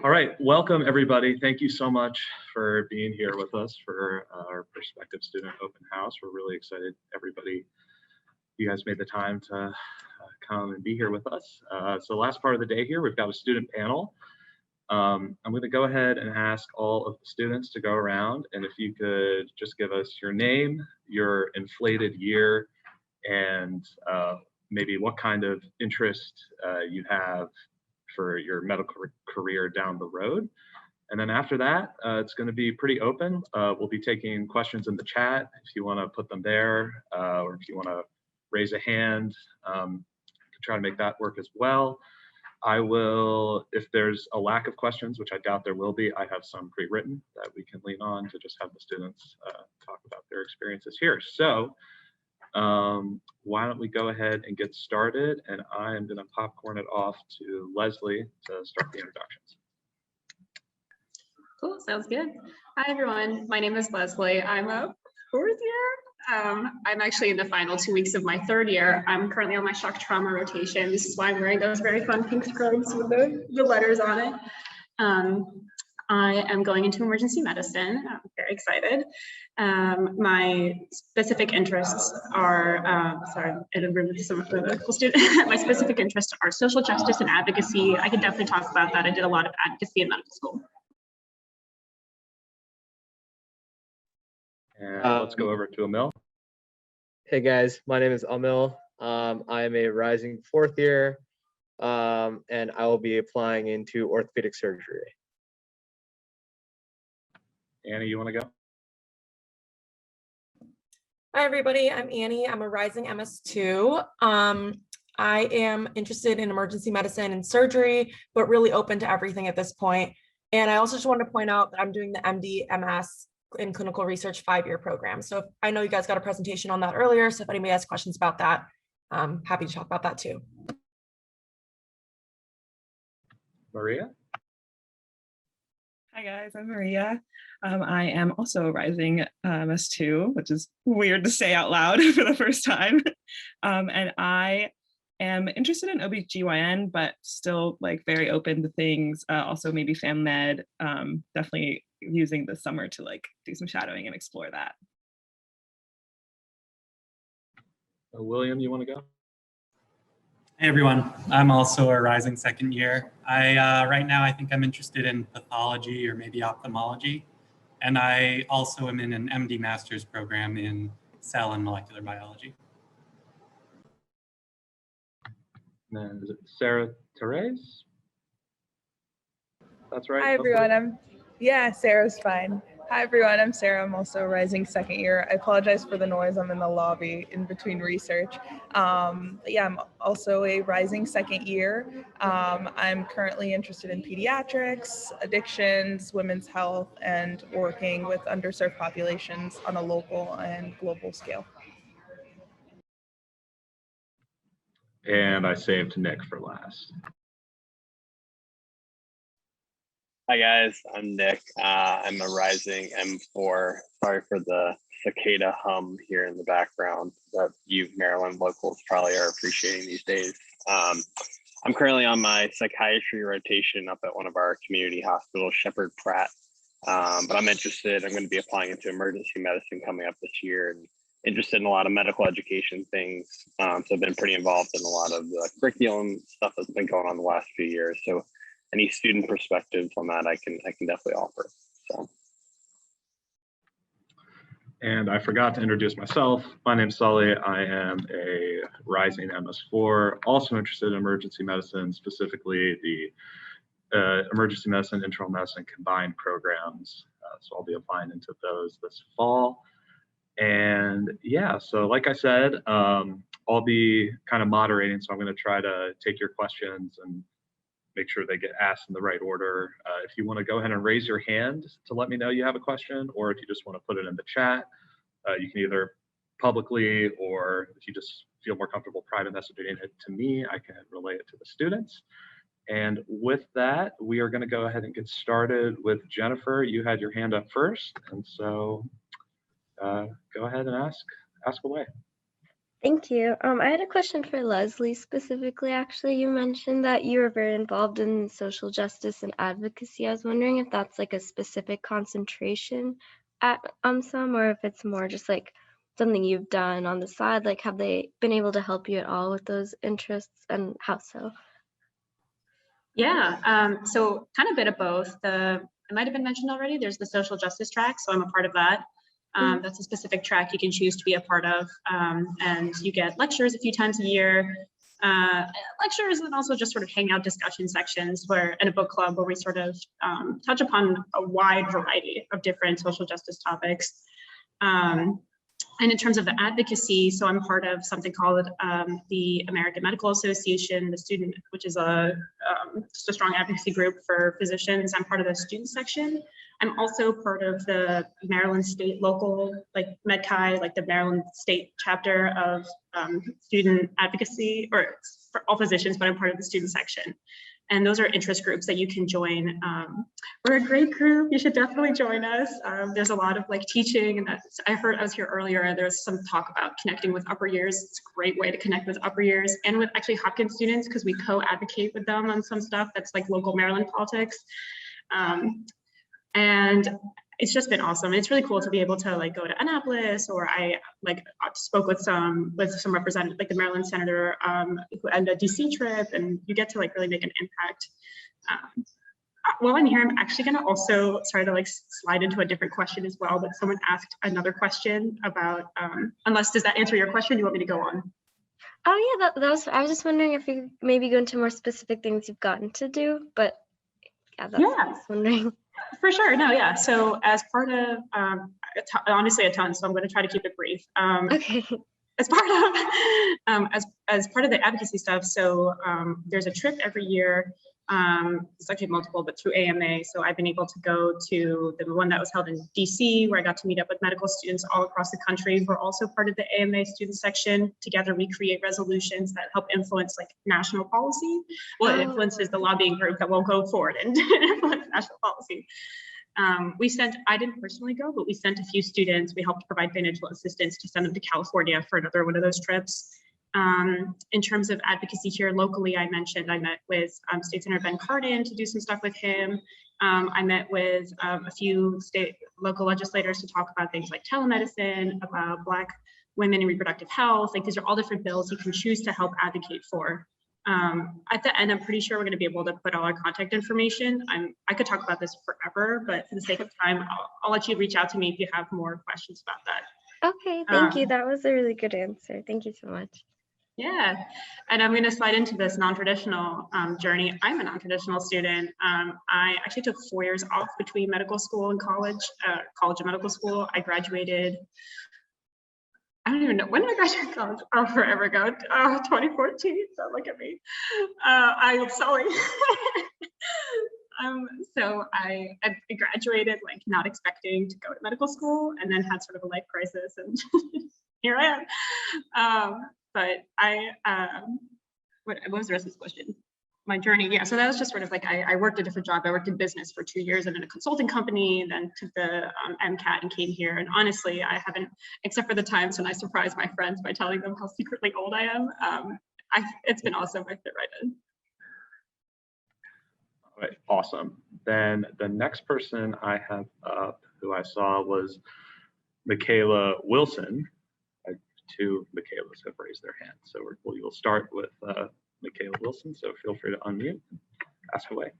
All right, welcome everybody. Thank you so much for being here with us for our prospective student open house. We're really excited, everybody. You guys made the time to come and be here with us. So last part of the day here, we've got a student panel. I'm going to go ahead and ask all of the students to go around, and if you could just give us your name, your inflated year, and maybe what kind of interest you have for your medical career down the road. And then after that, it's going to be pretty open. We'll be taking questions in the chat if you want to put them there, or if you want to raise a hand, try to make that work as well. I will, if there's a lack of questions, which I doubt there will be, I have some pre-written that we can lean on to just have the students talk about their experiences here. So why don't we go ahead and get started, and I am going to popcorn it off to Leslie to start the introductions. Cool, sounds good. Hi everyone, my name is Leslie. I'm a fourth year. I'm actually in the final 2 weeks of my third year. I'm currently on my shock trauma rotation. This is why I'm wearing those very fun pink scrubs with the letters on it. I am going into emergency medicine. I'm very excited. My specific interests are, sorry, in a room with some medical students. My specific interests are social justice and advocacy. I could definitely talk about that. I did a lot of advocacy in medical school. And let's go over to Emil. Hey guys, my name is Emil. I am a rising fourth year, and I will be applying into orthopedic surgery. Annie, you want to go? Hi everybody, I'm Annie. I'm a rising MS2. I am interested in emergency medicine and surgery, but really open to everything at this point. And I also just wanted to point out that I'm doing the MD MS in clinical research 5-year program. So I know you guys got a presentation on that earlier. So if anybody has questions about that, I'm happy to talk about that too. Maria? Hi guys, I'm Maria. I am also a rising MS2, which is weird to say out loud for the first time. And I am interested in OBGYN, but still like very open to things. Also maybe fam med, definitely using the summer to like do some shadowing and explore that. William, you want to go? Hey everyone, I'm also a rising second year. Right now I think I'm interested in pathology or maybe ophthalmology. And I also am in an MD master's program in cell and molecular biology. And is it Sarah Therese? That's right. Hi everyone, Sarah's fine. Hi everyone, I'm Sarah. I'm also a rising second year. I apologize for the noise. I'm in the lobby in between research. I'm also a rising second year. I'm currently interested in pediatrics, addictions, women's health, and working with underserved populations on a local and global scale. And I saved Nick for last. Hi guys, I'm Nick. I'm a rising M4. Sorry for the cicada hum here in the background that you Maryland locals probably are appreciating these days. I'm currently on my psychiatry rotation up at one of our community hospitals, Shepherd Pratt. But I'm interested, I'm going to be applying into emergency medicine coming up this year and interested in a lot of medical education things. So I've been pretty involved in a lot of the curriculum stuff that's been going on the last few years. So any student perspectives on that I can definitely offer. So. And I forgot to introduce myself. My name's Sully. I am a rising MS4, also interested in emergency medicine, specifically the emergency medicine, internal medicine combined programs. So I'll be applying into those this fall. And yeah, so like I said, I'll be kind of moderating. So I'm going to try to take your questions and make sure they get asked in the right order. If you want to go ahead and raise your hand to let me know you have a question, or if you just want to put it in the chat, you can either publicly, or if you just feel more comfortable private messaging it to me, I can relay it to the students. And with that, we are going to go ahead and get started with Jennifer. You had your hand up first, and so go ahead and ask away. Thank you. I had a question for Leslie specifically. Actually, you mentioned that you were very involved in social justice and advocacy. I was wondering if that's like a specific concentration at UMSOM or if it's more just like something you've done on the side. Like, have they been able to help you at all with those interests, and how so? Yeah, so kind of a bit of both. It might have been mentioned already, there's the social justice track, so I'm a part of that. That's a specific track you can choose to be a part of, and you get lectures a few times a year, lectures, and also just sort of hangout discussion sections where in a book club where we sort of touch upon a wide variety of different social justice topics. And in terms of the advocacy, so I'm part of something called the American Medical Association, the student, which is just a strong advocacy group for physicians. I'm part of the student section. I'm also part of the Maryland State local, like MedChi, like the Maryland State chapter of student advocacy, or for all physicians, but I'm part of the student section. And those are interest groups that you can join. We're a great group. You should definitely join us. There's a lot of like teaching, and I was here earlier. There's some talk about connecting with upper years. It's a great way to connect with upper years and with actually Hopkins students, because we co-advocate with them on some stuff that's like local Maryland politics. And it's just been awesome. It's really cool to be able to like go to Annapolis, or I spoke with some representatives, like the Maryland senator, who had a DC trip, and you get to like really make an impact. While I'm here, I'm actually gonna also, sorry to like slide into a different question as well, but someone asked another question about, does that answer your question? You want me to go on? Oh yeah, I was just wondering if you maybe go into more specific things you've gotten to do, but yeah, that's what I was wondering. For sure, no, yeah. So as part of, honestly a ton, so I'm going to try to keep it brief. Okay. As part of, as part of the advocacy stuff, so there's a trip every year. It's actually multiple, but through AMA. So I've been able to go to the one that was held in DC, where I got to meet up with medical students all across the country. We're also part of the AMA student section. Together, we create resolutions that help influence like national policy. Well, it influences the lobbying group that will go forward and influence national policy. I didn't personally go, but we sent a few students. We helped provide financial assistance to send them to California for another one of those trips. In terms of advocacy here locally, I mentioned I met with State Senator Ben Cardin to do some stuff with him. I met with a few local legislators to talk about things like telemedicine, about Black women and reproductive health. Like, these are all different bills you can choose to help advocate for. At the end, I'm pretty sure we're going to be able to put all our contact information. I could talk about this forever, but for the sake of time, I'll let you reach out to me if you have more questions about that. Okay, thank you. That was a really good answer. Thank you so much. Yeah, and I'm going to slide into this non-traditional journey. I'm a non-traditional student. I actually took 4 years off between medical school and college and medical school. I graduated, I don't even know, when did I graduate college? Oh, forever ago, 2014, so look at me. I'm sorry. So I graduated like not expecting to go to medical school, and then had sort of a life crisis, and here I am. But what was the rest of this question? My journey, yeah. So that was just sort of like, I worked a different job. I worked in business for 2 years and in a consulting company, and then took the MCAT and came here. And honestly, I haven't, except for the times when I surprise my friends by telling them how secretly old I am. It's been awesome. I fit right in. All right, awesome. Then the next person I have up, who I saw, was Michaela Wilson. Two Michaelas have raised their hands, so we'll start with Michaela Wilson. So feel free to unmute, ask away.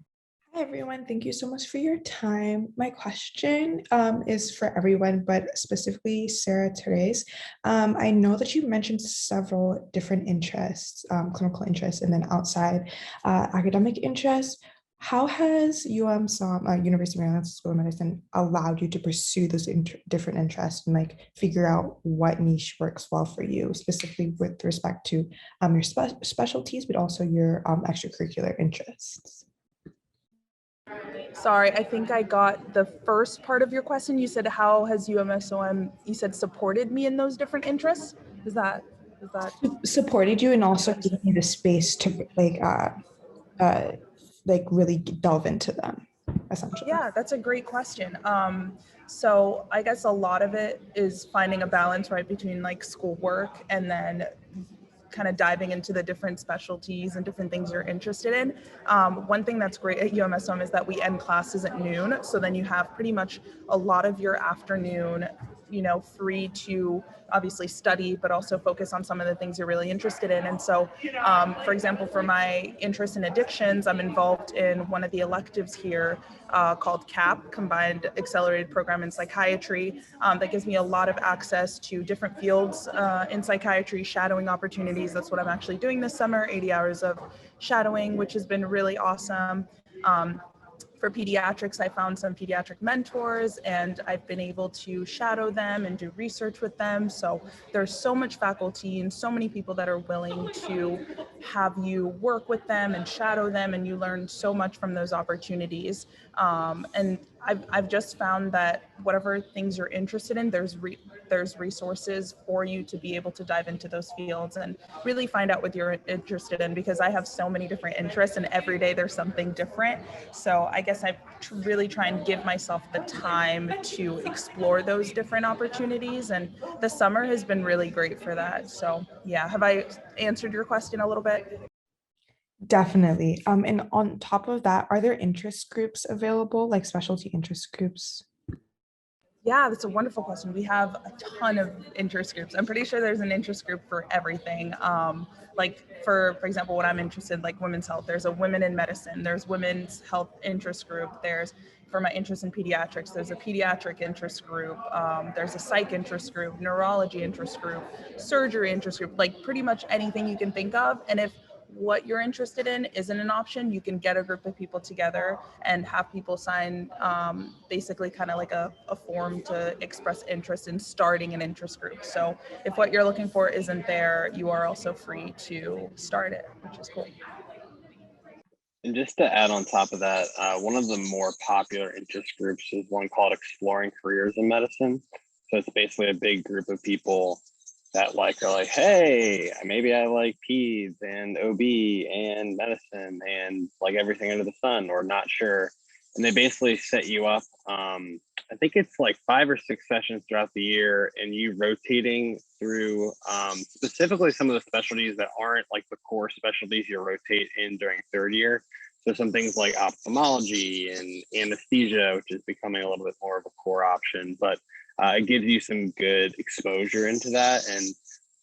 Hi everyone, thank you so much for your time. My question is for everyone, but specifically Sarah Therese. I know that you mentioned several different interests, clinical interests, and then outside academic interests. How has UMSOM, University of Maryland School of Medicine, allowed you to pursue those different interests and like figure out what niche works well for you, specifically with respect to your specialties, but also your extracurricular interests? Sorry, I think I got the first part of your question. You said, how has UMSOM, you said, supported me in those different interests? Is that? Supported you and also giving you the space to like really delve into them essentially? Yeah, that's a great question. So I guess a lot of it is finding a balance, right, between like schoolwork and then kind of diving into the different specialties and different things you're interested in. One thing that's great at UMSOM is that we end classes at noon. So then you have pretty much a lot of your afternoon, free to obviously study, but also focus on some of the things you're really interested in. And so, for example, for my interest in addictions, I'm involved in one of the electives here called CAP, Combined Accelerated Program in Psychiatry, that gives me a lot of access to different fields in psychiatry, shadowing opportunities. That's what I'm actually doing this summer, 80 hours of shadowing, which has been really awesome. For pediatrics, I found some pediatric mentors and I've been able to shadow them and do research with them. So there's so much faculty and so many people that are willing to have you work with them and shadow them, and you learn so much from those opportunities. And I've just found that whatever things you're interested in, there's resources for you to be able to dive into those fields and really find out what you're interested in, because I have so many different interests and every day there's something different. So I guess I really try and give myself the time to explore those different opportunities, and the summer has been really great for that. So yeah, have I answered your question a little bit? Definitely. And on top of that, are there interest groups available, like specialty interest groups? Yeah, that's a wonderful question. We have a ton of interest groups. I'm pretty sure there's an interest group for everything. Like for example, what I'm interested in, like women's health, there's a women in medicine, there's women's health interest group. There's, for my interest in pediatrics, there's a pediatric interest group. There's a psych interest group, neurology interest group, surgery interest group, like pretty much anything you can think of. And if what you're interested in isn't an option, you can get a group of people together and have people sign basically kind of like a form to express interest in starting an interest group. So if what you're looking for isn't there, you are also free to start it, which is cool. And just to add on top of that, one of the more popular interest groups is one called Exploring Careers in Medicine. So it's basically a big group of people that are like, hey, maybe I like peds and OB and medicine and like everything under the sun, or not sure. And they basically set you up. I think it's like 5 or 6 sessions throughout the year, and you rotating through specifically some of the specialties that aren't like the core specialties you rotate in during 3rd year. So some things like ophthalmology and anesthesia, which is becoming a little bit more of a core option, but it gives you some good exposure into that. And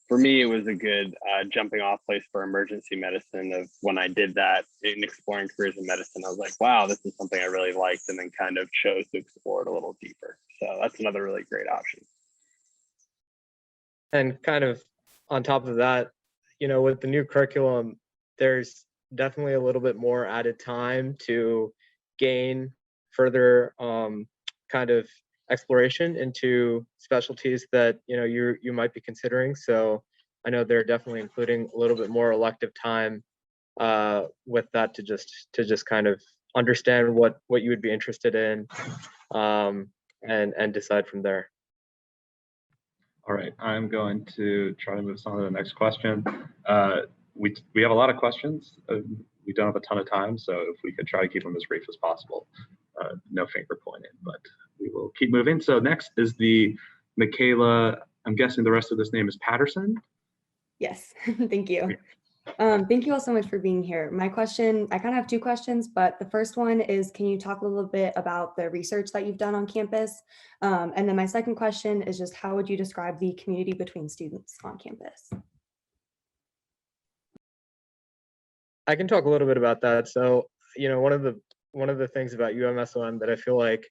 for me, it was a good jumping off place for emergency medicine. Of when I did that in Exploring Careers in Medicine, I was like, wow, this is something I really liked, and then kind of chose to explore it a little deeper. So that's another really great option. And kind of on top of that, with the new curriculum, there's definitely a little bit more added time to gain further kind of exploration into specialties that you might be considering. So I know they're definitely including a little bit more elective time with that to just kind of understand what you would be interested in and decide from there. All right, I'm going to try to move on to the next question. We have a lot of questions. We don't have a ton of time, so if we could try to keep them as brief as possible. No finger pointing, but we will keep moving. So next is the Michaela, I'm guessing the rest of this name is Patterson? Yes, thank you. Thank you all so much for being here. My question, I kind of have 2 questions, but the first one is, can you talk a little bit about the research that you've done on campus? And then my second question is just, how would you describe the community between students on campus? I can talk a little bit about that. So, one of the things about UMSOM that I feel like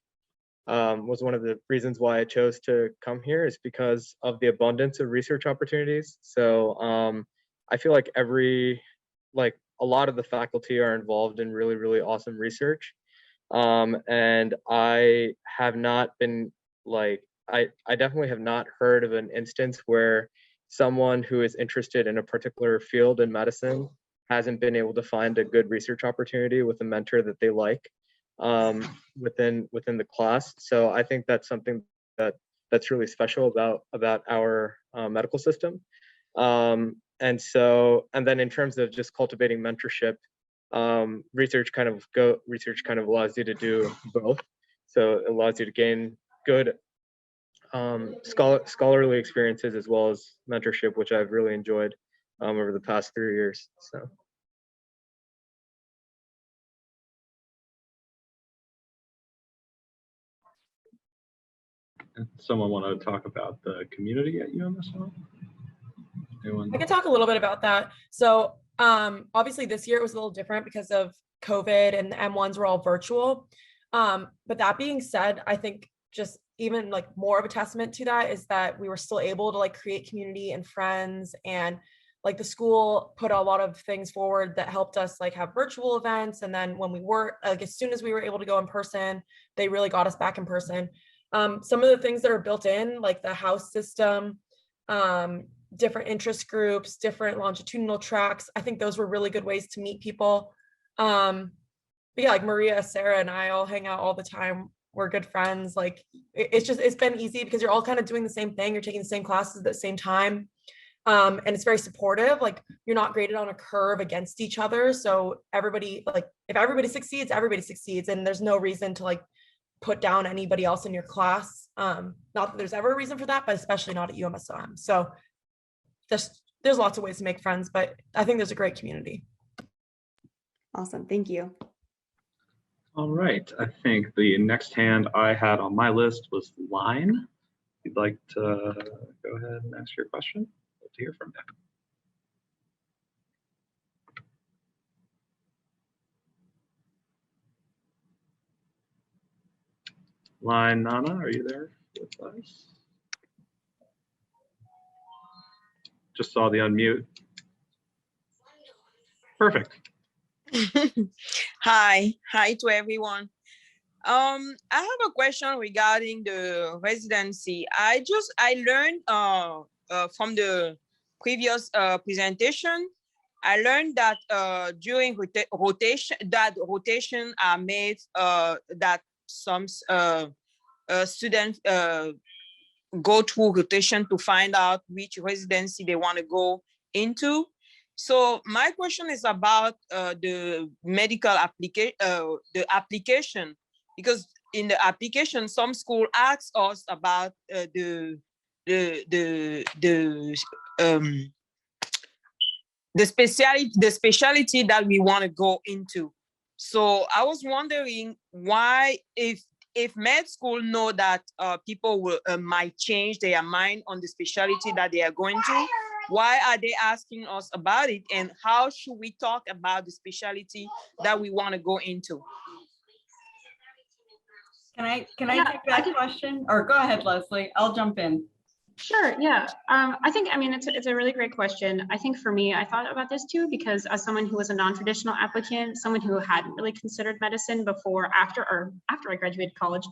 was one of the reasons why I chose to come here is because of the abundance of research opportunities. So I feel like a lot of the faculty are involved in really, really awesome research. And I have not been I definitely have not heard of an instance where someone who is interested in a particular field in medicine hasn't been able to find a good research opportunity with a mentor that they like within the class. So I think that's something that's really special about our medical system. And then in terms of just cultivating mentorship, research kind of allows you to do both. So it allows you to gain good scholarly experiences as well as mentorship, which I've really enjoyed over the past 3 years. So. Someone want to talk about the community at UMSOM? Anyone? I can talk a little bit about that. So obviously this year it was a little different because of COVID and the M1s were all virtual. But that being said, I think just even like more of a testament to that is that we were still able to like create community and friends, and like the school put a lot of things forward that helped us like have virtual events. And then when we were like, as soon as we were able to go in person, they really got us back in person. Some of the things that are built in, like the house system, different interest groups, different longitudinal tracks, I think those were really good ways to meet people. But yeah, like Maria, Sarah, and I all hang out all the time. We're good friends. Like it's been easy because you're all kind of doing the same thing. You're taking the same classes at the same time. And it's very supportive. Like you're not graded on a curve against each other. So everybody, like if everybody succeeds, and there's no reason to like put down anybody else in your class. Not that there's ever a reason for that, but especially not at UMSOM. So there's lots of ways to make friends, but I think there's a great community. Awesome, thank you. All right, I think the next hand I had on my list was Line. If you'd like to go ahead and ask your question, love to hear from you. Line Nana, are you there with us? Just saw the unmute. Perfect. Hi to everyone. I have a question regarding the residency. I learned from the previous presentation. I learned that during rotation are made that some students go through rotation to find out which residency they want to go into. So my question is about the medical application, because in the application, some school asks us about the specialty that we want to go into. So I was wondering why, if med school know that people will might change their mind on the specialty that they are going to, why are they asking us about it, and how should we talk about the specialty that we want to go into? Can I take that question? Or go ahead, Leslie, I'll jump in. Sure, yeah. I mean, it's a really great question. I think for me, I thought about this too, because as someone who was a non-traditional applicant, someone who hadn't really considered medicine before, after I graduated college,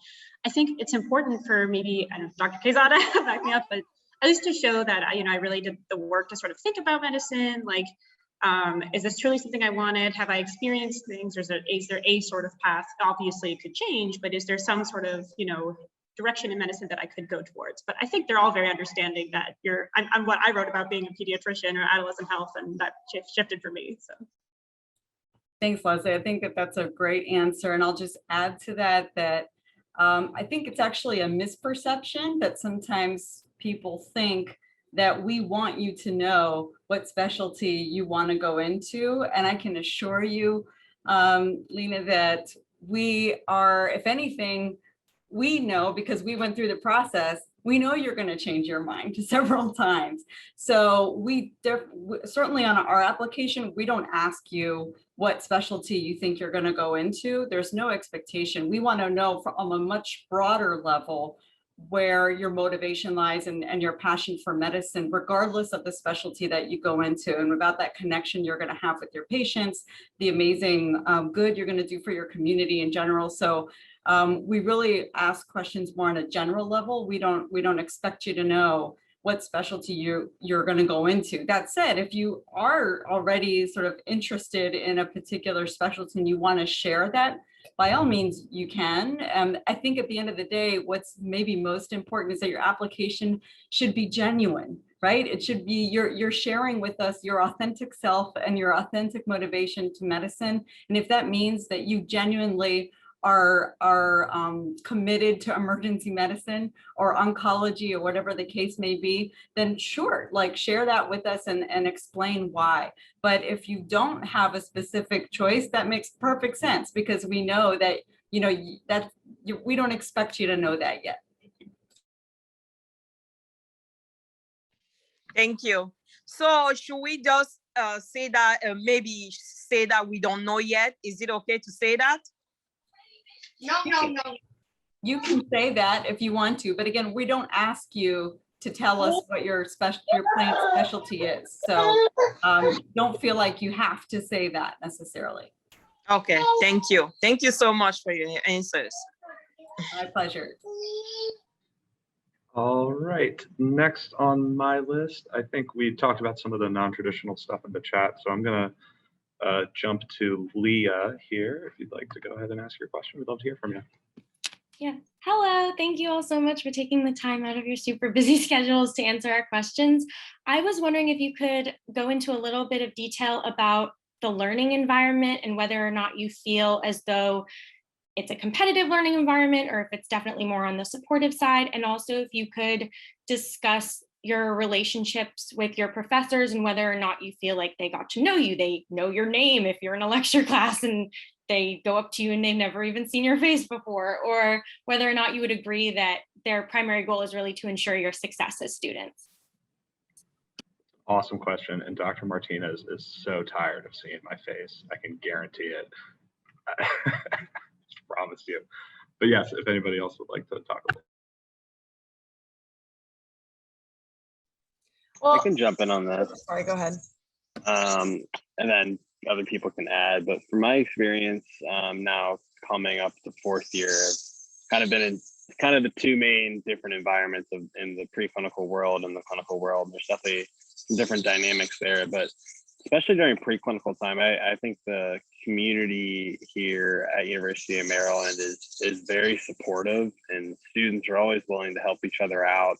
I think it's important for maybe, I don't know if Dr. Quezada back me up, but at least to show that, I really did the work to sort of think about medicine, like, is this truly something I wanted? Have I experienced things? Or is there a sort of path? Obviously it could change, but is there some sort of, direction in medicine that I could go towards? But I think they're all very understanding that I'm what I wrote about being a pediatrician or adolescent health, and that shifted for me, so. Thanks, Leslie. I think that's a great answer. And I'll just add to that, I think it's actually a misperception that sometimes people think that we want you to know what specialty you want to go into. And I can assure you, Lena, that we are, if anything, we know, because we went through the process, we know you're going to change your mind several times. So we certainly on our application, we don't ask you what specialty you think you're going to go into. There's no expectation. We want to know from a much broader level where your motivation lies and your passion for medicine, regardless of the specialty that you go into, and about that connection you're going to have with your patients, the amazing good you're going to do for your community in general. So we really ask questions more on a general level. We don't expect you to know what specialty you're going to go into. That said, if you are already sort of interested in a particular specialty and you want to share that, by all means you can. I think at the end of the day, what's maybe most important is that your application should be genuine. right? It should be you're sharing with us your authentic self and your authentic motivation to medicine. And if that means that you genuinely are committed to emergency medicine or oncology or whatever the case may be, then sure, like share that with us and explain why. But if you don't have a specific choice, that makes perfect sense, because we know that, you know, we don't expect you to know that yet. Thank you. So should we just say that, maybe say that we don't know yet? Is it okay to say that? No. You can say that if you want to, but again, we don't ask you to tell us what your plain specialty is. So don't feel like you have to say that necessarily. Okay, thank you. Thank you so much for your answers. My pleasure. All right, next on my list, I think we talked about some of the non-traditional stuff in the chat, so I'm gonna jump to Leah here. If you'd like to go ahead and ask your question, we'd love to hear from you. Yeah, hello. Thank you all so much for taking the time out of your super busy schedules to answer our questions. I was wondering if you could go into a little bit of detail about the learning environment and whether or not you feel as though it's a competitive learning environment or if it's definitely more on the supportive side. And also if you could discuss your relationships with your professors and whether or not you feel like they got to know you. They know your name if you're in a lecture class and they go up to you and they've never even seen your face before, or whether or not you would agree that their primary goal is really to ensure your success as students. Awesome question. And Dr. Martinez is so tired of seeing my face. I can guarantee it. I promise you. But yes, if anybody else would like to talk about it. Well, I can jump in on that. Sorry, go ahead. And then other people can add. But from my experience, now coming up to fourth year, I've kind of been in kind of the two main different environments in the preclinical world and the clinical world. There's definitely some different dynamics there, but especially during preclinical time, I think the community here at University of Maryland is very supportive, and students are always willing to help each other out.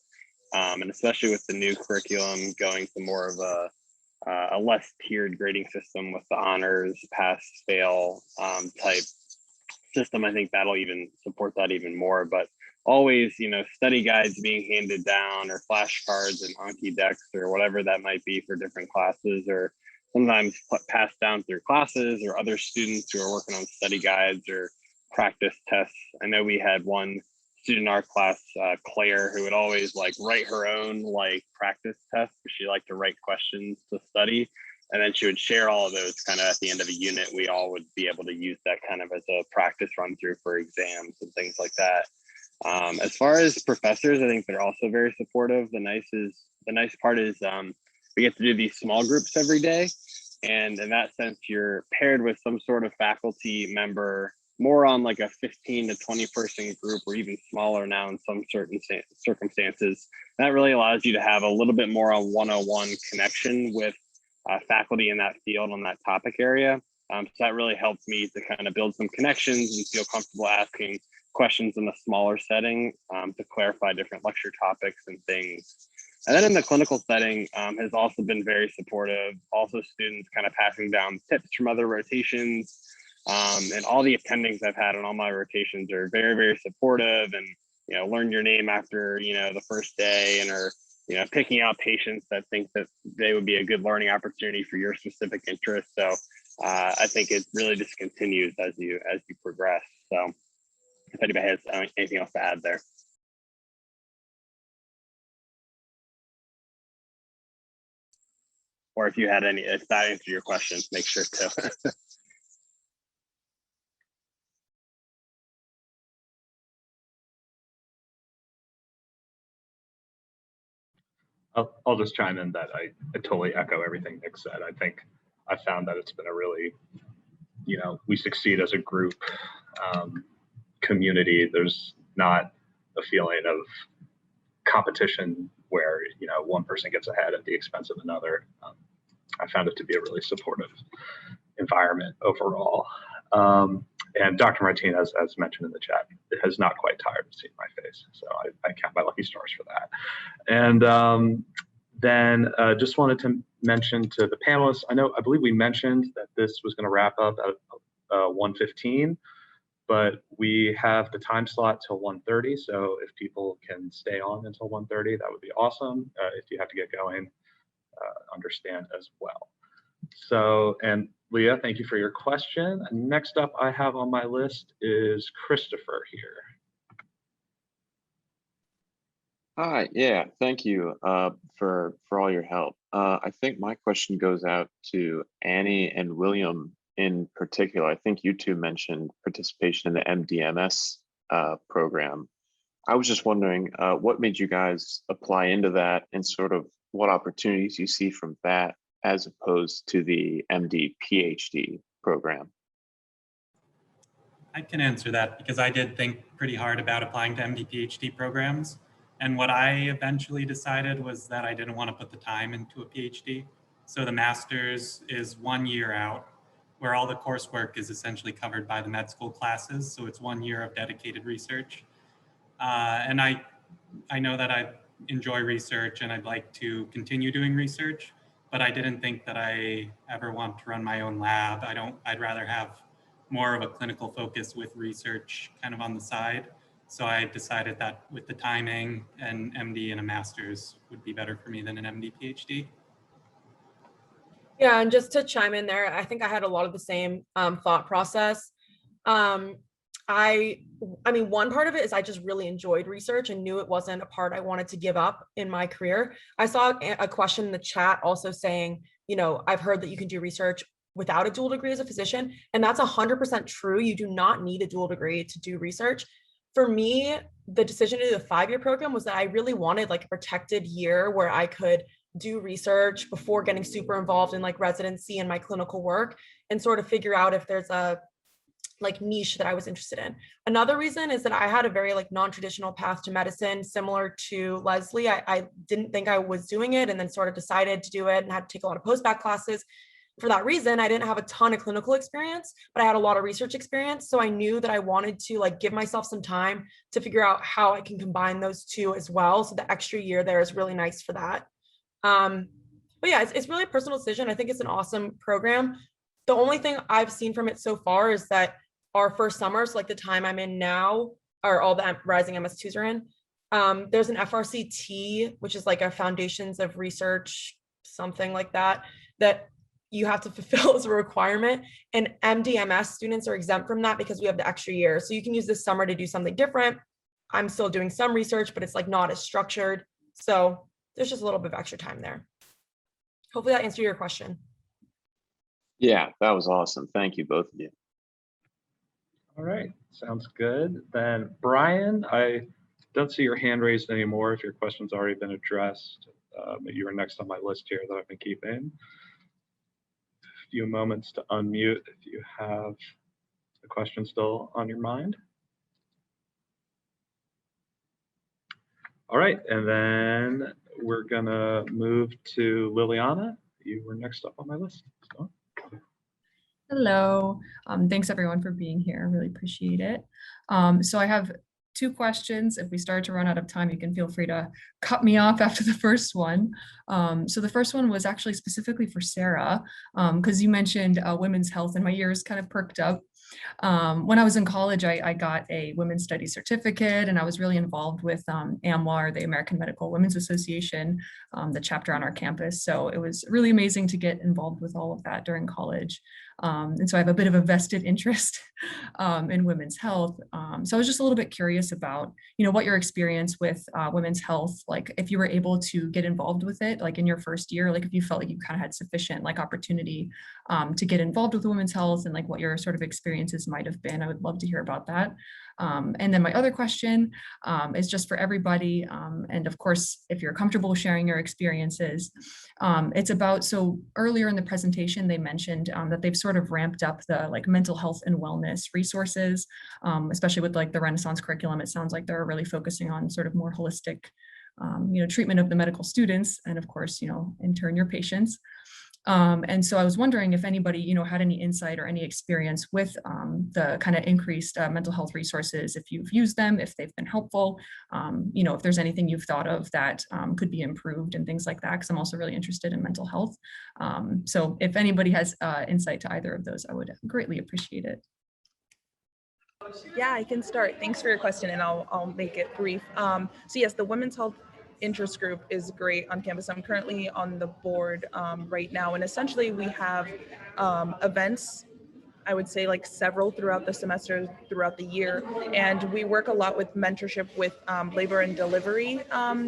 And especially with the new curriculum going to more of a less tiered grading system with the honors, pass, fail type system, I think that'll even support that even more. But always, you know, study guides being handed down or flashcards and Anki decks or whatever that might be for different classes, or sometimes passed down through classes or other students who are working on study guides or practice tests. I know we had one student in our class, Claire, who would always like write her own like practice tests. She liked to write questions to study, and then she would share all of those kind of at the end of a unit. We all would be able to use that kind of as a practice run through for exams and things like that. As far as professors, I think they're also very supportive. The nice part is we get to do these small groups every day, and in that sense, you're paired with some sort of faculty member, more on like a 15 to 20 person group, or even smaller now in some certain circumstances. That really allows you to have a little bit more on one-on-one connection with faculty in that field on that topic area. So that really helped me to kind of build some connections and feel comfortable asking questions in a smaller setting to clarify different lecture topics and things. And then in the clinical setting has also been very supportive. Also students kind of passing down tips from other rotations. And all the attendings I've had on all my rotations are very, very supportive, and, you know, learn your name after, you know, the first day, and are, you know, picking out patients that think that they would be a good learning opportunity for your specific interest. So I think it really just continues as you progress. So if anybody has anything else to add there. Or if you had any, if that answered your question, make sure to. I'll just chime in that I totally echo everything Nick said. I think I found that it's been a really, you know, we succeed as a group community. There's not a feeling of competition where, you know, one person gets ahead at the expense of another. I found it to be a really supportive environment overall. And Dr. Martinez, as mentioned in the chat, has not quite tired of seeing my face. So I count my lucky stars for that. And Then just wanted to mention to the panelists, I believe we mentioned that this was going to wrap up at 1:15, but we have the time slot till 1:30. So if people can stay on until 1:30, that would be awesome. If you have to get going, understand as well. So, and Leah, thank you for your question. Next up I have on my list is Christopher here. Hi, yeah, thank you for all your help. I think my question goes out to Annie and William in particular. I think you two mentioned participation in the MDMS program. I was just wondering what made you guys apply into that and sort of what opportunities you see from that as opposed to the MD PhD program. I can answer that because I did think pretty hard about applying to MD PhD programs. And what I eventually decided was that I didn't want to put the time into a PhD. So the master's is 1 year out, where all the coursework is essentially covered by the med school classes. So it's 1 year of dedicated research. And I know that I enjoy research and I'd like to continue doing research, but I didn't think that I ever want to run my own lab. I'd rather have more of a clinical focus with research kind of on the side. So I decided that with the timing, an MD and a master's would be better for me than an MD PhD. Yeah, and just to chime in there, I think I had a lot of the same thought process. I mean, one part of it is I just really enjoyed research and knew it wasn't a part I wanted to give up in my career. I saw a question in the chat also saying, you know, I've heard that you can do research without a dual degree as a physician, and that's 100% true. You do not need a dual degree to do research. For me, the decision to do the 5-year program was that I really wanted like a protected year where I could do research before getting super involved in like residency and my clinical work and sort of figure out if there's a like niche that I was interested in. Another reason is that I had a very like non-traditional path to medicine, similar to Leslie. I didn't think I was doing it and then sort of decided to do it and had to take a lot of post-bac classes. For that reason, I didn't have a ton of clinical experience, but I had a lot of research experience. So I knew that I wanted to like give myself some time to figure out how I can combine those two as well. So the extra year there is really nice for that. But yeah, it's really a personal decision. I think it's an awesome program. The only thing I've seen from it so far is that our first summer, so like the time I'm in now, or all the rising MS2s are in, there's an FRCT, which is like a Foundations of Research, something like that, that you have to fulfill as a requirement. And MDMS students are exempt from that because we have the extra year. So you can use this summer to do something different. I'm still doing some research, but it's like not as structured. So there's just a little bit of extra time there. Hopefully that answered your question. Yeah, that was awesome. Thank you, both of you. All right, sounds good. Then Brian, I don't see your hand raised anymore if your question's already been addressed. But you were next on my list here that I've been keeping. A few moments to unmute if you have a question still on your mind. All right, and then we're gonna move to Liliana. You were next up on my list. So. Hello, thanks everyone for being here. I really appreciate it. So I have 2 questions. If we start to run out of time, you can feel free to cut me off after the first one. So the first one was actually specifically for Sarah, because you mentioned women's health and my ears kind of perked up. When I was in college, I got a women's studies certificate and I was really involved with AMWA, the American Medical Women's Association, the chapter on our campus. So it was really amazing to get involved with all of that during college. And so I have a bit of a vested interest in women's health. So I was just a little bit curious about, you know, what your experience with women's health, like if you were able to get involved with it, like in your first year, like if you felt like you kind of had sufficient like opportunity to get involved with women's health and like what your sort of experiences might have been. I would love to hear about that. And then my other question is just for everybody. And of course, if you're comfortable sharing your experiences, it's about, so earlier in the presentation, they mentioned that they've sort of ramped up the like mental health and wellness resources, especially with like the Renaissance curriculum. It sounds like they're really focusing on sort of more holistic, you know, treatment of the medical students and of course, you know, in turn your patients. And so I was wondering if anybody, had any insight or any experience with the kind of increased mental health resources, if you've used them, if they've been helpful, if there's anything you've thought of that could be improved and things like that, because I'm also really interested in mental health. So if anybody has insight to either of those, I would greatly appreciate it. Yeah, I can start. Thanks for your question, and I'll make it brief. So yes, the Women's Health Interest Group is great on campus. I'm currently on the board right now, and essentially we have events, I would say like several throughout the semester, throughout the year. And we work a lot with mentorship with labor and delivery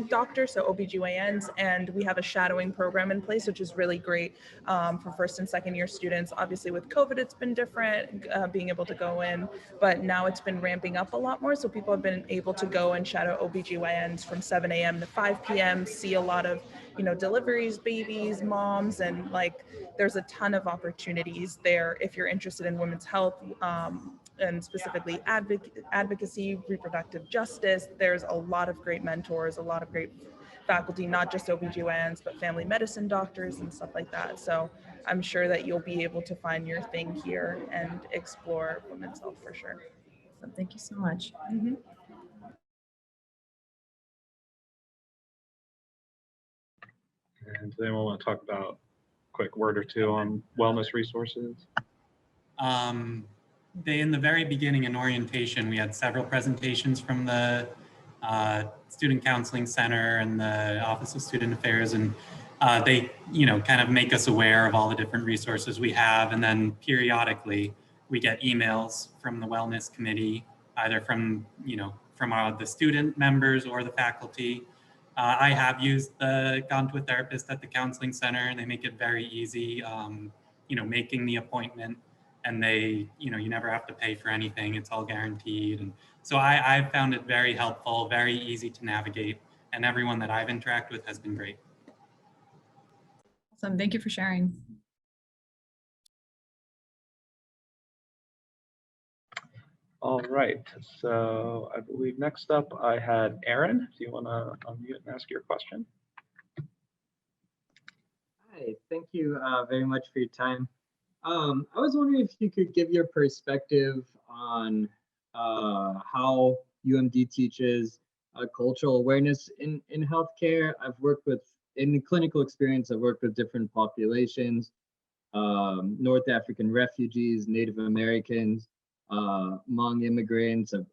doctors, so OBGYNs, and we have a shadowing program in place, which is really great for first and second year students. Obviously with COVID, it's been different being able to go in, but now it's been ramping up a lot more. So people have been able to go and shadow OBGYNs from 7 a.m. to 5 p.m., see a lot of, deliveries, babies, moms, and like, there's a ton of opportunities there if you're interested in women's health and specifically advocacy, reproductive justice. There's a lot of great mentors, a lot of great faculty, not just OBGYNs, but family medicine doctors and stuff like that. So I'm sure that you'll be able to find your thing here and explore women's health for sure. So thank you so much. Mm-hmm. And does anyone want to talk about a quick word or two on wellness resources? In the very beginning in orientation, we had several presentations from the Student Counseling Center and the Office of Student Affairs, and they, kind of make us aware of all the different resources we have. And then periodically, we get emails from the Wellness Committee, either from, from the student members or the faculty. I have gone to a therapist at the counseling center, and they make it very easy, making the appointment, and they, you never have to pay for anything. It's all guaranteed. And so I've found it very helpful, very easy to navigate, and everyone that I've interacted with has been great. Awesome, thank you for sharing. All right, so I believe next up I had Aaron. Do you want to unmute and ask your question? Hi, thank you very much for your time. I was wondering if you could give your perspective on how UMD teaches cultural awareness in healthcare. I've worked with, in the clinical experience, I've worked with different populations, North African refugees, Native Americans, Hmong immigrants. I've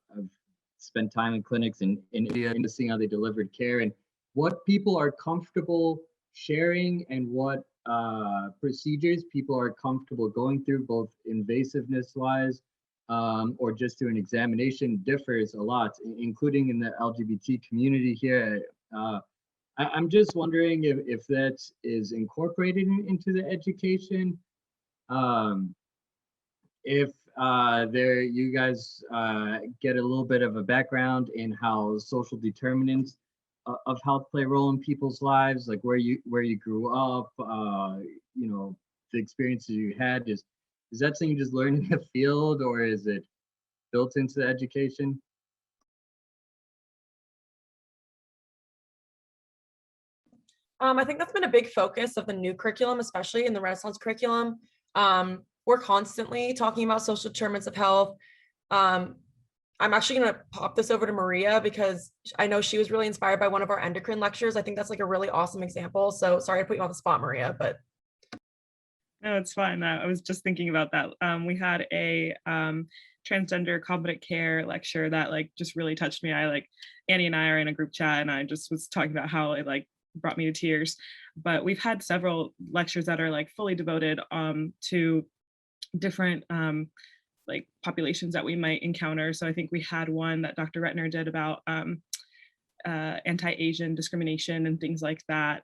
spent time in clinics in India and seeing how they delivered care and what people are comfortable sharing and what procedures people are comfortable going through, both invasiveness wise or just through an examination, differs a lot, including in the LGBT community here. I'm just wondering if that is incorporated into the education. If you guys get a little bit of a background in how social determinants of health play a role in people's lives, like where you grew up, the experiences you had, is that something you just learn in the field, or is it built into the education? I think that's been a big focus of the new curriculum, especially in the Renaissance curriculum. We're constantly talking about social determinants of health. I'm actually going to pop this over to Maria because I know she was really inspired by one of our endocrine lectures. I think that's like a really awesome example. So sorry to put you on the spot, Maria, but. No, it's fine. I was just thinking about that. We had a transgender competent care lecture that just really touched me. Annie and I are in a group chat, and I just was talking about how it brought me to tears. But we've had several lectures that are fully devoted to different populations that we might encounter. So I think we had one that Dr. Retner did about anti-Asian discrimination and things like that.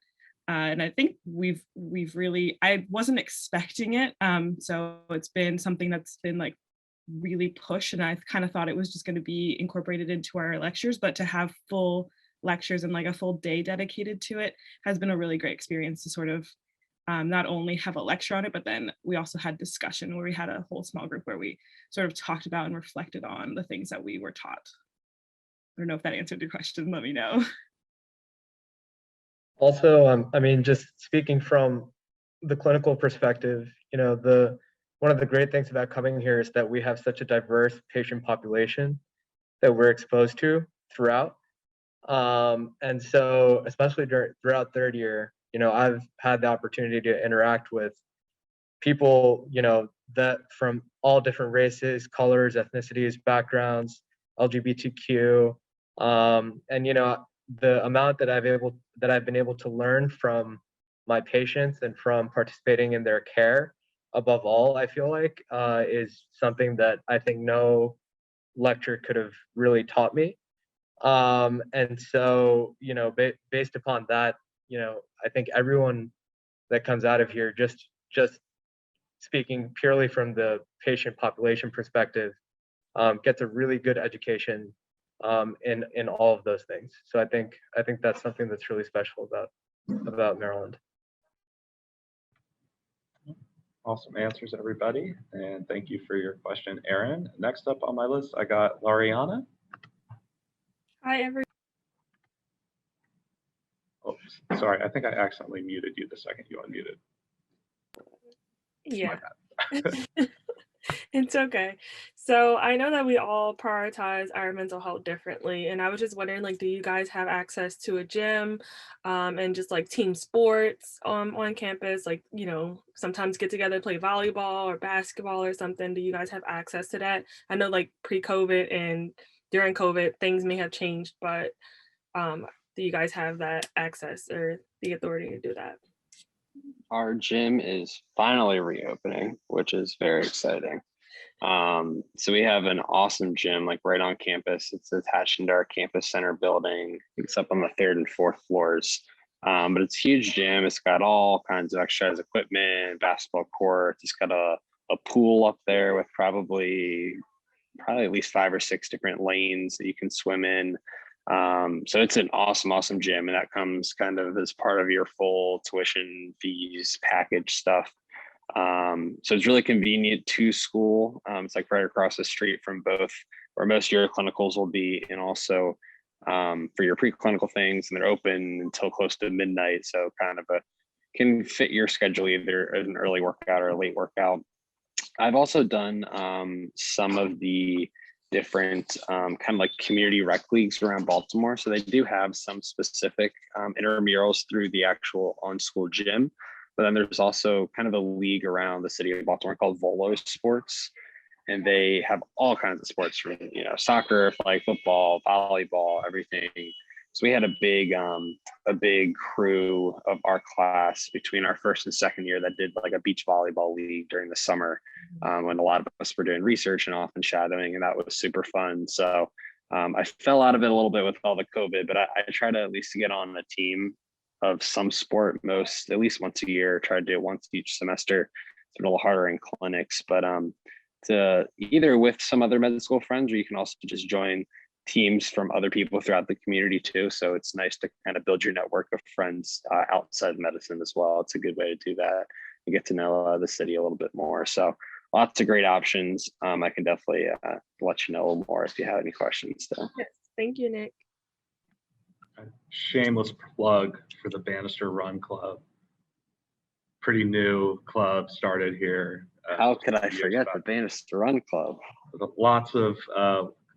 And I think we've really, I wasn't expecting it. So it's been something that's been really pushed, and I kind of thought it was just going to be incorporated into our lectures, but to have full lectures and a full day dedicated to it has been a really great experience to sort of not only have a lecture on it, but then we also had discussion where we had a whole small group where we sort of talked about and reflected on the things that we were taught. I don't know if that answered your question, let me know. Also, I mean, just speaking from the clinical perspective, one of the great things about coming here is that we have such a diverse patient population that we're exposed to throughout. And so, especially throughout third year, I've had the opportunity to interact with people, that from all different races, colors, ethnicities, backgrounds, LGBTQ, and the amount that I've been able to learn from my patients and from participating in their care, above all, I feel like, is something that I think no lecture could have really taught me. And so, based upon that, I think everyone that comes out of here, just speaking purely from the patient population perspective, gets a really good education in all of those things. So I think that's something that's really special about Maryland. Awesome answers, everybody, and thank you for your question, Aaron. Next up on my list, I got Lariana. Hi, everyone. Oh, sorry, I think I accidentally muted you the second you unmuted. Yeah. It's okay. So I know that we all prioritize our mental health differently, and I was just wondering, like, do you guys have access to a gym and just like team sports on campus? Like, sometimes get together, play volleyball or basketball or something. Do you guys have access to that? I know like pre-COVID and during COVID, things may have changed, but do you guys have that access or the authority to do that? Our gym is finally reopening, which is very exciting. So we have an awesome gym like right on campus. It's attached into our campus center building. It's up on the 3rd and 4th floors. But it's a huge gym. It's got all kinds of exercise equipment, basketball court. It's got a pool up there with probably at least 5 or 6 different lanes that you can swim in. So it's an awesome gym, and that comes kind of as part of your full tuition fees package stuff. So it's really convenient to school. It's like right across the street from both where most of your clinicals will be, and also for your preclinical things, and they're open until close to midnight. So kind of can fit your schedule either as an early workout or a late workout. I've also done some of the different kind of like community rec leagues around Baltimore. So they do have some specific intramurals through the actual on-school gym. But then there's also kind of a league around the city of Baltimore called Volo Sports. And they have all kinds of sports from, soccer, flag football, volleyball, everything. So we had a big crew of our class between our 1st and 2nd year that did like a beach volleyball league during the summer when a lot of us were doing research and often shadowing, and that was super fun. So I fell out of it a little bit with all the COVID, but I try to at least get on a team of some sport at least once a year. Try to do it once each semester. It's a little harder in clinics, but to either with some other med school friends, or you can also just join teams from other people throughout the community too. So it's nice to kind of build your network of friends outside medicine as well. It's a good way to do that and get to know the city a little bit more. So lots of great options. I can definitely let you know a little more if you have any questions. So. Yes, thank you, Nick. Shameless plug for the Bannister Run Club. Pretty new club started here. How could I forget the Bannister Run Club? Lots of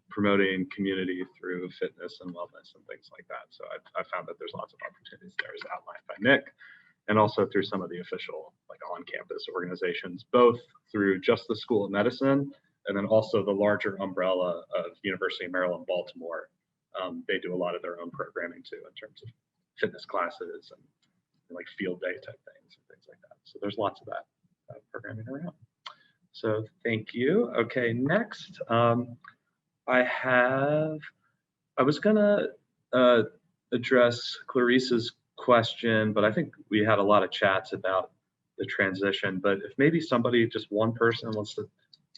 promoting community through fitness and wellness and things like that. So I found that there's lots of opportunities there as outlined by Nick, and also through some of the official like on-campus organizations, both through just the School of Medicine and then also the larger umbrella of University of Maryland, Baltimore. They do a lot of their own programming too in terms of fitness classes and like field day type things and things like that. So there's lots of that programming around. So thank you. Okay, next. I was gonna address Clarice's question, but I think we had a lot of chats about the transition. But if maybe somebody, just one person, wants to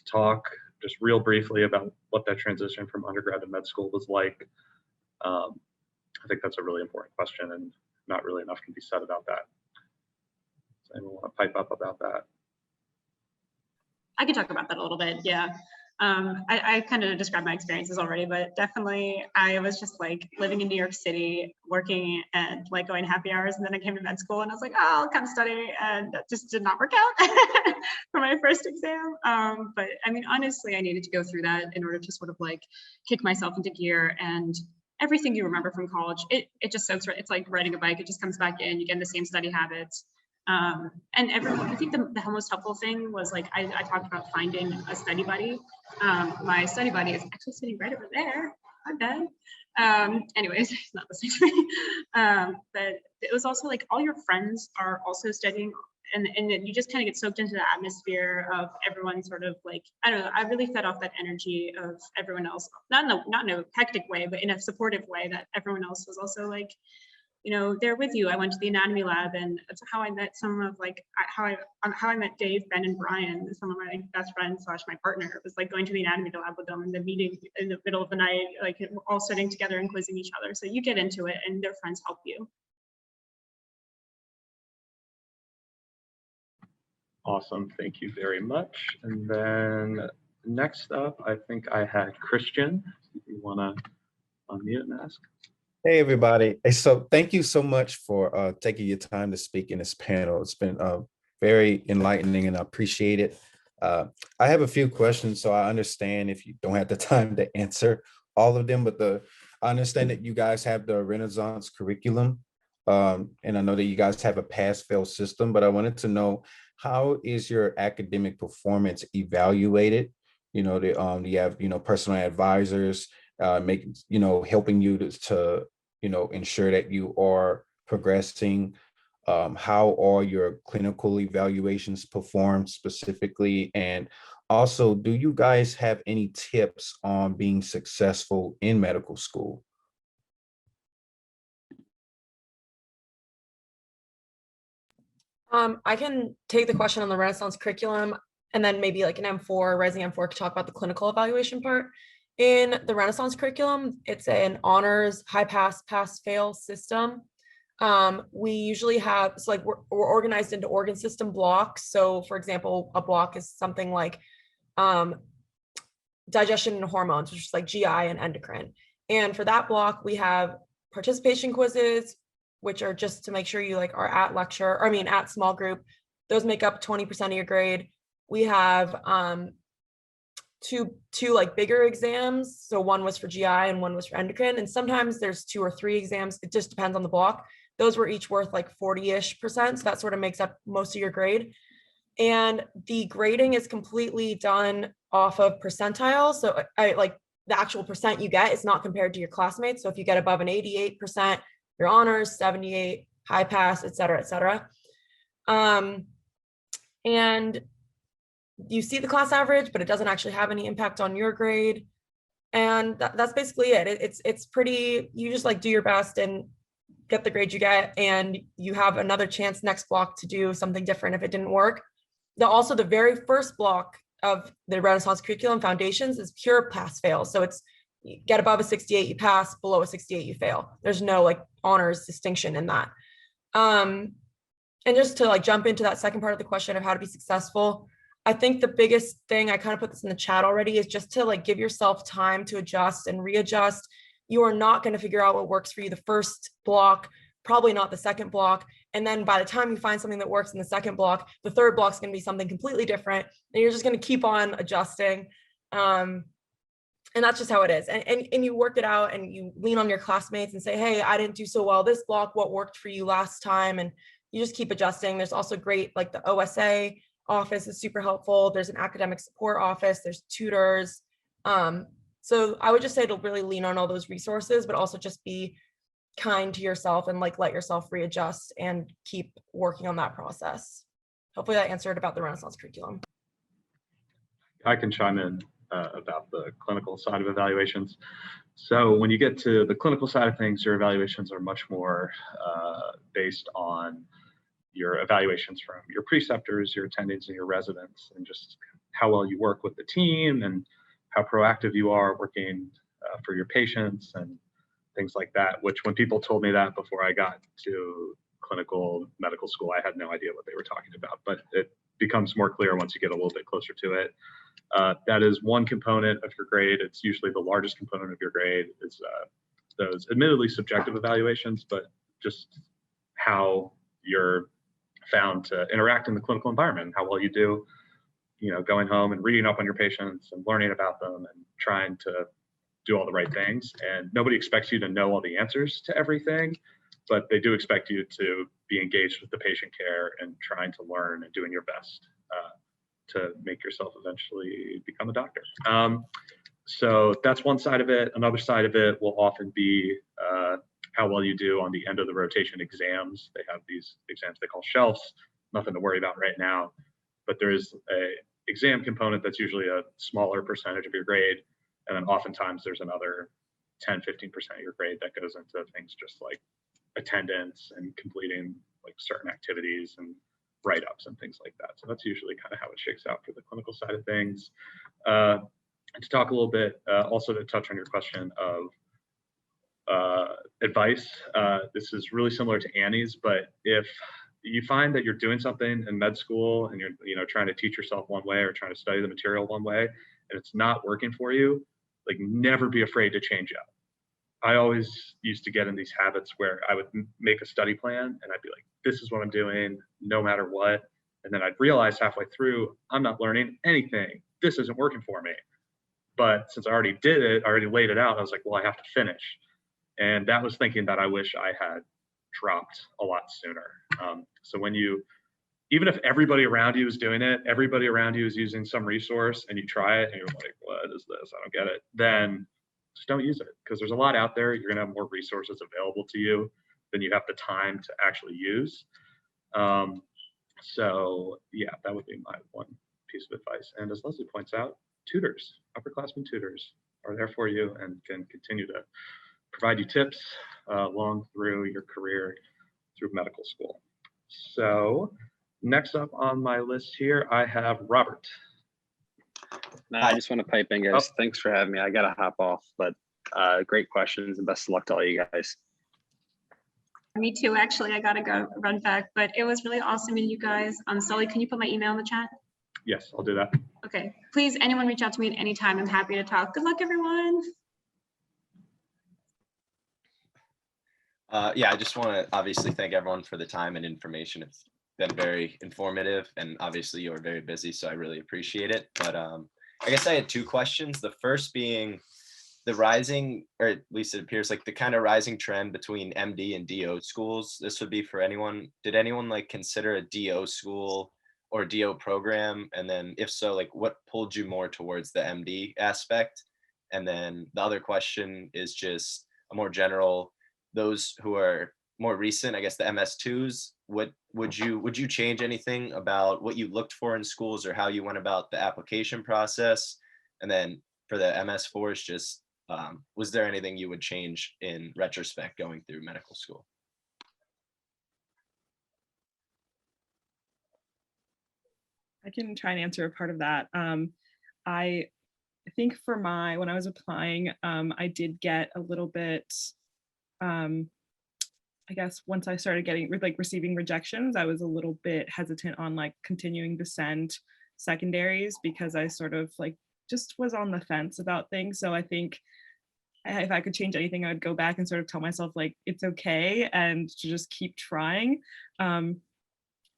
talk just real briefly about what that transition from undergrad to med school was like, I think that's a really important question, and not really enough can be said about that. Does anyone want to pipe up about that? I could talk about that a little bit, yeah. I kind of described my experiences already, but definitely I was just like living in New York City, working and like going happy hours. And then I came to med school and I was like, oh, I'll come study. And that just did not work out for my first exam. But I mean, honestly, I needed to go through that in order to sort of like kick myself into gear. And everything you remember from college, it just soaks right. It's like riding a bike. It just comes back in, you get in the same study habits. And everyone, I think the most helpful thing was like, I talked about finding a study buddy. My study buddy is actually sitting right over there. I'm bad. Anyways, he's not listening to me. But it was also like all your friends are also studying, and then you just kind of get soaked into the atmosphere of everyone sort of like, I don't know, I really fed off that energy of everyone else, not in a hectic way, but in a supportive way, that everyone else was also like, you know, they're with you. I went to the anatomy lab, and that's how I met some of like how I met Dave, Ben, and Brian, some of my best friends / my partner. It was like going to the anatomy lab with them and the meeting in the middle of the night, like we're all sitting together and quizzing each other. So you get into it, and their friends help you. Awesome, thank you very much. And then next up, I think I had Christian. If you want to unmute and ask. Hey, everybody. Hey, so thank you so much for taking your time to speak in this panel. It's been very enlightening and I appreciate it. I have a few questions, so I understand if you don't have the time to answer all of them, but I understand that you guys have the Renaissance curriculum, and I know that you guys have a pass-fail system, but I wanted to know, how is your academic performance evaluated? You know, do you have, personal advisors, making, helping you to ensure that you are progressing? How are your clinical evaluations performed specifically? And also, do you guys have any tips on being successful in medical school? I can take the question on the Renaissance curriculum, and then maybe like an M4, Rising M4, could talk about the clinical evaluation part. In the Renaissance curriculum, it's an honors, high pass, pass, fail system. We usually have, so like we're organized into organ system blocks. So for example, a block is something like digestion and hormones, which is like GI and endocrine. And for that block, we have participation quizzes, which are just to make sure you like are at lecture, or I mean at small group. Those make up 20% of your grade. We have two like bigger exams. So one was for GI and one was for endocrine. And sometimes there's 2 or 3 exams. It just depends on the block. Those were each worth like 40-ish%. So that sort of makes up most of your grade. And the grading is completely done off of percentile. So I like the actual percent you get is not compared to your classmates. So if you get above an 88%, your honors, 78, high pass, et cetera, et cetera. And you see the class average, but it doesn't actually have any impact on your grade. And that's basically it. It's pretty, you just like do your best and get the grade you get, and you have another chance next block to do something different if it didn't work. Also, the very first block of the Renaissance curriculum foundations is pure pass fail. So it's you get above a 68, you pass, below a 68, you fail. There's no like honors distinction in that. And just to like jump into that second part of the question of how to be successful, I think the biggest thing, I kind of put this in the chat already, is just to like give yourself time to adjust and readjust. You are not going to figure out what works for you the first block, probably not the second block. And then by the time you find something that works in the second block, the third block is going to be something completely different. And you're just going to keep on adjusting. And that's just how it is. And you work it out and you lean on your classmates and say, hey, I didn't do so well this block. What worked for you last time? And you just keep adjusting. There's also great, like the OSA office is super helpful. There's an academic support office. There's tutors. So I would just say to really lean on all those resources, but also just be kind to yourself and like let yourself readjust and keep working on that process. Hopefully that answered about the Renaissance curriculum. I can chime in about the clinical side of evaluations. So when you get to the clinical side of things, your evaluations are much more based on your evaluations from your preceptors, your attendings, and your residents, and just how well you work with the team and how proactive you are working for your patients and things like that, which when people told me that before I got to clinical medical school, I had no idea what they were talking about, but it becomes more clear once you get a little bit closer to it. That is one component of your grade. It's usually the largest component of your grade is those admittedly subjective evaluations, but just how you're found to interact in the clinical environment, how well you do, going home and reading up on your patients and learning about them and trying to do all the right things. And nobody expects you to know all the answers to everything, but they do expect you to be engaged with the patient care and trying to learn and doing your best to make yourself eventually become a doctor. So that's one side of it. Another side of it will often be how well you do on the end of the rotation exams. They have these exams they call shelves, nothing to worry about right now, but there is a exam component that's usually a smaller percentage of your grade. And then oftentimes there's another 10, 15% of your grade that goes into things just like attendance and completing like certain activities and write-ups and things like that. So that's usually kind of how it shakes out for the clinical side of things. And to talk a little bit, also to touch on your question of advice, this is really similar to Annie's, but if you find that you're doing something in med school and you're trying to teach yourself one way or trying to study the material one way and it's not working for you, like never be afraid to change up. I always used to get in these habits where I would make a study plan and I'd be like, this is what I'm doing no matter what. And then I'd realize halfway through, I'm not learning anything. This isn't working for me. But since I already did it, I already laid it out, I was like, well, I have to finish. And that was thinking that I wish I had dropped a lot sooner. So when even if everybody around you is doing it, everybody around you is using some resource and you try it and you're like, what is this? I don't get it. Then just don't use it because there's a lot out there. You're gonna have more resources available to you than you have the time to actually use. So yeah, that would be my one piece of advice. And as Leslie points out, tutors, upperclassmen tutors are there for you and can continue to provide you tips along through your career through medical school. So next up on my list here, I have Robert. No, I just want to pipe in, guys. Thanks for having me. I got to hop off, but great questions and best of luck to all you guys. Me too, actually. I gotta go run back, but it was really awesome meeting you guys. Sully, can you put my email in the chat? Yes, I'll do that. Okay, please, anyone reach out to me at any time. I'm happy to talk. Good luck, everyone. Yeah, I just want to obviously thank everyone for the time and information. It's been very informative and obviously you're very busy, so I really appreciate it. But I guess I had two questions. The first being the rising, or at least it appears like the kind of rising trend between MD and DO schools. This would be for anyone. Did anyone like consider a DO school or DO program? And then if so, like what pulled you more towards the MD aspect? And then the other question is just a more general, those who are more recent, I guess the MS2s, would you change anything about what you looked for in schools or how you went about the application process? And then for the MS4s, just was there anything you would change in retrospect going through medical school? I can try and answer a part of that. I think for when I was applying, I did get a little bit, I guess once I started receiving rejections, I was a little bit hesitant on like continuing to send secondaries because I sort of like just was on the fence about things. So I think if I could change anything, I would go back and sort of tell myself like it's okay and to just keep trying.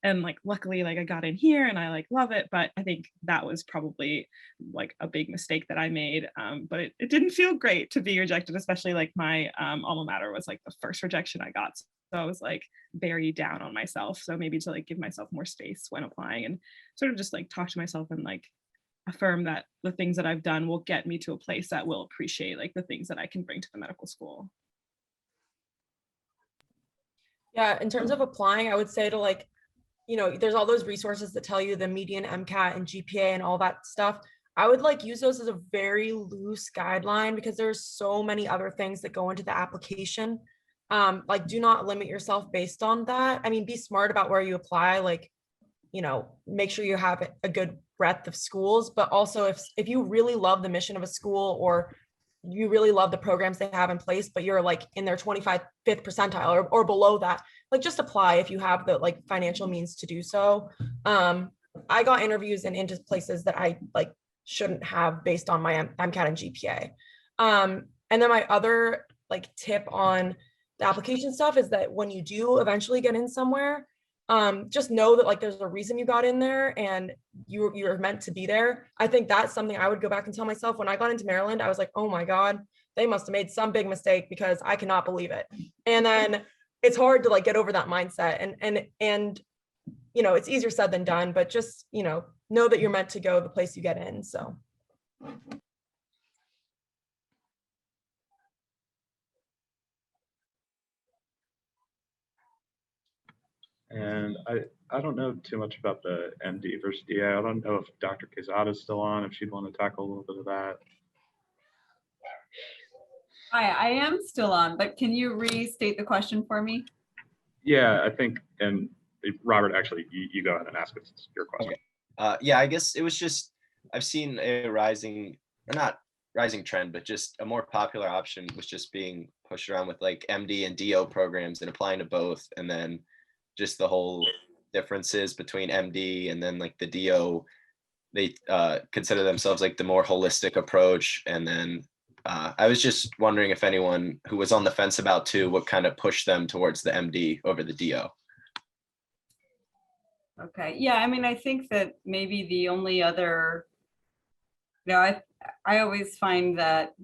And like luckily like I got in here and I like love it, but I think that was probably like a big mistake that I made. But it didn't feel great to be rejected, especially like my alma mater was like the first rejection I got. So I was like very down on myself. So maybe to like give myself more space when applying and sort of just like talk to myself and like affirm that the things that I've done will get me to a place that will appreciate like the things that I can bring to the medical school. Yeah, in terms of applying, I would say to like, there's all those resources that tell you the median MCAT and GPA and all that stuff. I would like use those as a very loose guideline because there's so many other things that go into the application. Like do not limit yourself based on that. I mean, be smart about where you apply, like, make sure you have a good breadth of schools, but also if you really love the mission of a school or you really love the programs they have in place, but you're like in their 25th percentile or below that, like just apply if you have the like financial means to do so. I got interviews and into places that I like shouldn't have based on my MCAT and GPA. And then my other like tip on the application stuff is that when you do eventually get in somewhere, just know that like there's a reason you got in there and you're meant to be there. I think that's something I would go back and tell myself. When I got into Maryland, I was like, oh my God, they must have made some big mistake because I cannot believe it. And then it's hard to like get over that mindset, and you know, it's easier said than done, but just, you know that you're meant to go the place you get in. So. And I don't know too much about the MD versus DA. I don't know if Dr. Quezada is still on, if she'd want to tackle a little bit of that. Hi, I am still on, but can you restate the question for me? Yeah, I think, and Robert, actually, you go ahead and ask us your question. Okay. Yeah, I guess it was just, I've seen a rising, or not rising trend, but just a more popular option was just being pushed around with like MD and DO programs and applying to both. And then just the whole differences between MD and then like the DO, they consider themselves like the more holistic approach. And then I was just wondering if anyone who was on the fence about too, what kind of pushed them towards the MD over the DO. Okay, yeah, I mean, I think that maybe the only other, you know, I always find that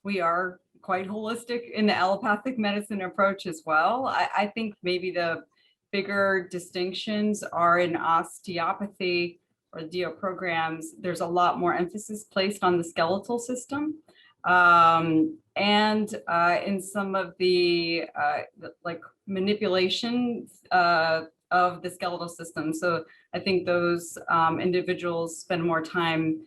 we are quite holistic in the allopathic medicine approach as well. I think maybe the bigger distinctions are in osteopathy or DO programs. There's a lot more emphasis placed on the skeletal system. And in some of the like manipulation of the skeletal system. So I think those individuals spend more time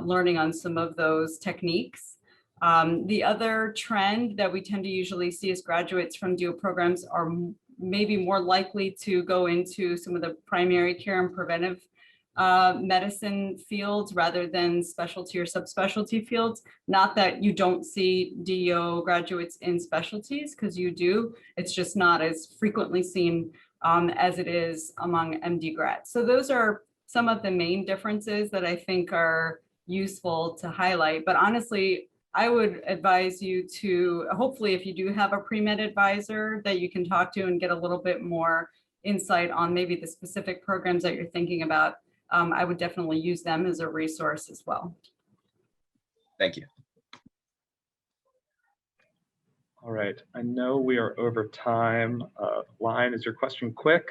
learning on some of those techniques. The other trend that we tend to usually see as graduates from DO programs are maybe more likely to go into some of the primary care and preventive medicine fields rather than specialty or subspecialty fields. Not that you don't see DO graduates in specialties, because you do, it's just not as frequently seen as it is among MD grads. So those are some of the main differences that I think are useful to highlight. But honestly, I would advise you to, hopefully if you do have a pre-med advisor that you can talk to and get a little bit more insight on maybe the specific programs that you're thinking about, I would definitely use them as a resource as well. Thank you. All right, I know we are over time. Lion, is your question quick?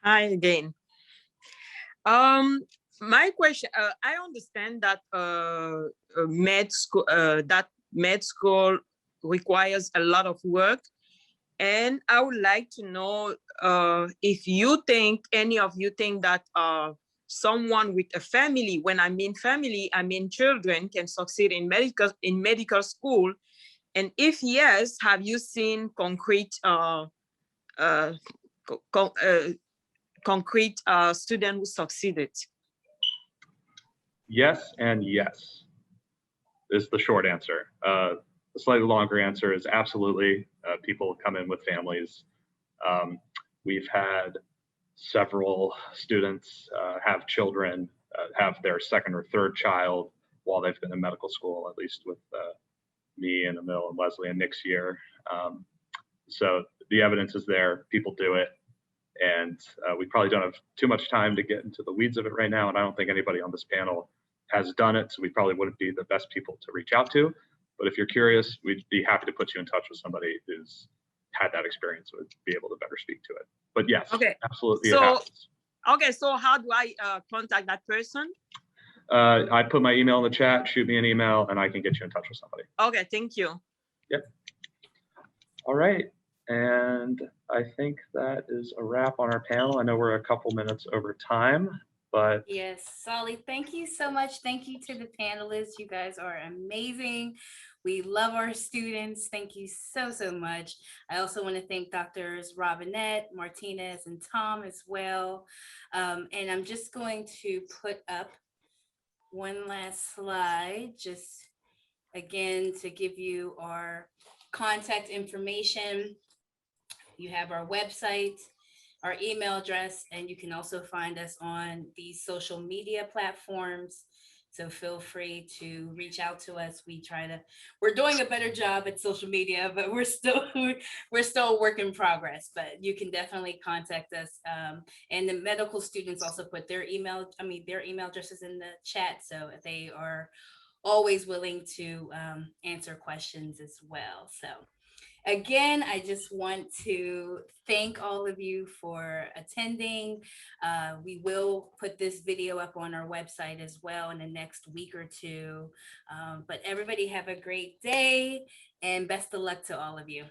Hi again. My question, I understand that med school requires a lot of work, and I would like to know if you think, any of you think that someone with a family, when I mean family, I mean children, can succeed in medical school, and if yes, have you seen concrete student who succeeded? Yes and yes is the short answer. The slightly longer answer is absolutely. People come in with families. We've had several students have children, have their second or third child while they've been in medical school, at least with me and Emil and Leslie and Nick's year. So the evidence is there, people do it. And we probably don't have too much time to get into the weeds of it right now. And I don't think anybody on this panel has done it. So we probably wouldn't be the best people to reach out to. But if you're curious, we'd be happy to put you in touch with somebody who's had that experience, would be able to better speak to it. But yes, okay, absolutely. So, okay, so how do I contact that person? I put my email in the chat, shoot me an email, and I can get you in touch with somebody. Okay, thank you. Yep. All right. And I think that is a wrap on our panel. I know we're a couple minutes over time, but yes, Solly, thank you so much. Thank you to the panelists. You guys are amazing. We love our students. Thank you so, so much. I also want to thank Drs. Robinette, Martinez, and Tom as well. And I'm just going to put up one last slide, just again, to give you our contact information. You have our website, our email address, and you can also find us on these social media platforms. So feel free to reach out to us. We're doing a better job at social media, but we're still a work in progress, but you can definitely contact us. And the medical students also put their email addresses in the chat. So they are always willing to answer questions as well. So again, I just want to thank all of you for attending. We will put this video up on our website as well in the next week or two. But everybody have a great day and best of luck to all of you.